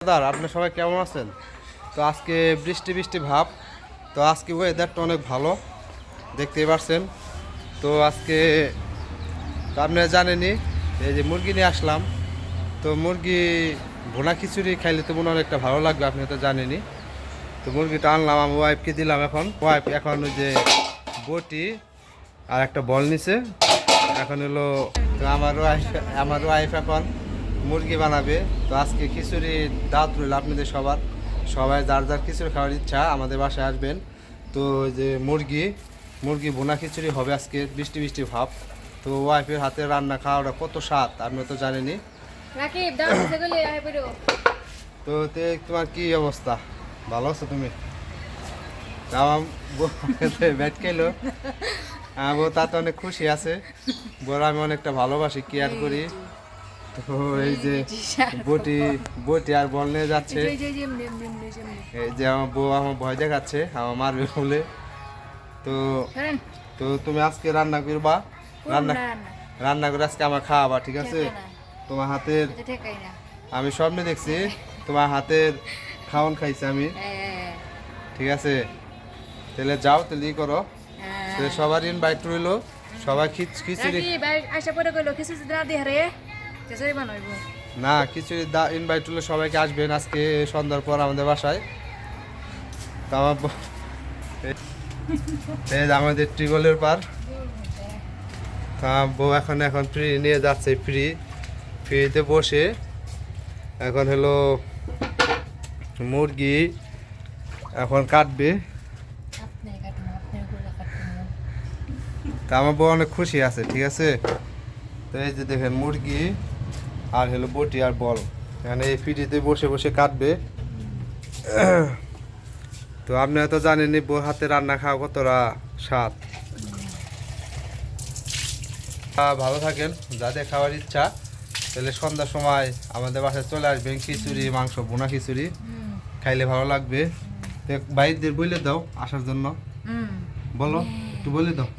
দাদা আপনার সবাই কেমন আছেন? তো আজকে বৃষ্টি বৃষ্টি ভাব। তো আজকে ওয়েদারটা অনেক ভালো, দেখতেই পারছেন। তো আজকে তো আপনারা জানেনই, এই যে মুরগি নিয়ে আসলাম। তো মুরগি ভুনা খিচুড়ি খাইলে তো মনে হয় অনেকটা ভালো লাগবে, আপনি তো জানেনই। তো মুরগিটা আনলাম, আমি ওয়াইফকে দিলাম। ওয়াইফ এখন ওই যে বটি আর একটা বল নিছে। এখন হলো তো আমার ওয়াইফ এখন মুরগি বানাবে। তো আজকে খিচুড়ি দাওয়াত রইল আপনাদের সবাই যার যার খিচুড়ি খাওয়ার ইচ্ছা আমাদের বাসায় আসবেন। তো ওই যে মুরগি ভুনা খিচুড়ি হবে আজকে, বৃষ্টি বৃষ্টি ভাব। তো ওয়াইফের হাতে রান্না খাওয়াটা কত স্বাদ আপনি তো জানেনই। তো তোমার কি অবস্থা? ভালো আছো তুমি? আমার ব্যাট খেলো, বউ তাতে অনেক খুশি আছে। বউর আমি অনেকটা ভালোবাসি, কেয়ার করি। তো এই যে বটি বটি আর বল নিয়ে যাচ্ছে। এই যে আমার বউ আমার ভয় দেখাচ্ছে, আমার মারবে বলে। তো তো তুমি আজকে রান্না করবা, রান্না করে আজকে আমার খাওয়াবা, ঠিক আছে? তোমার হাতের আমি স্বপ্নে দেখছি, তোমার হাতের খাওয়ান খাইছি আমি, ঠিক আছে? তাহলে যাও, তাহলে ই করো। তাহলে সবার ইনভাইট রইলো, সবাই খিচুড়ি না খিচুড়ি ইনভাইট রইলো, সবাইকে আসবেন আজকে সন্ধ্যার পর আমাদের বাসায়। তো আমার আমাদের টিগলের পার। তা বউ এখন ফ্রি নিয়ে যাচ্ছে, ফ্রিতে বসে এখন হলো মুরগি এখন কাটবে। তা আমার বউ অনেক খুশি আছে, ঠিক আছে? তো এই যে দেখেন মুরগি আর হলো বটি আর বল, এখানে এই ফ্রিতে বসে বসে কাটবে। তো আপনারা তো জানেনই বউর হাতে রান্না খাওয়া কতটা স্বাদ। ভালো থাকেন, যাদের খাওয়ার ইচ্ছা তাহলে সন্ধ্যার সময় আমাদের বাসায় চলে আসবেন। খিচুড়ি মাংস ভুনা খিচুড়ি খাইলে ভালো লাগবে। বাইরদের বলে দাও আসার জন্য, বলো একটু বলে দাও।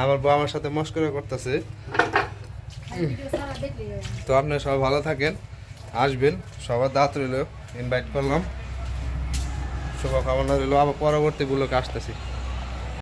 আমার বউ আমার সাথে মস্করা করতেছে। তো আপনারা সবাই ভালো থাকেন, আসবেন, সবার দাঁত রইল, ইনভাইট করলাম, শুভকামনা রইল। আবার পরবর্তী গুলোকে আসতেছি।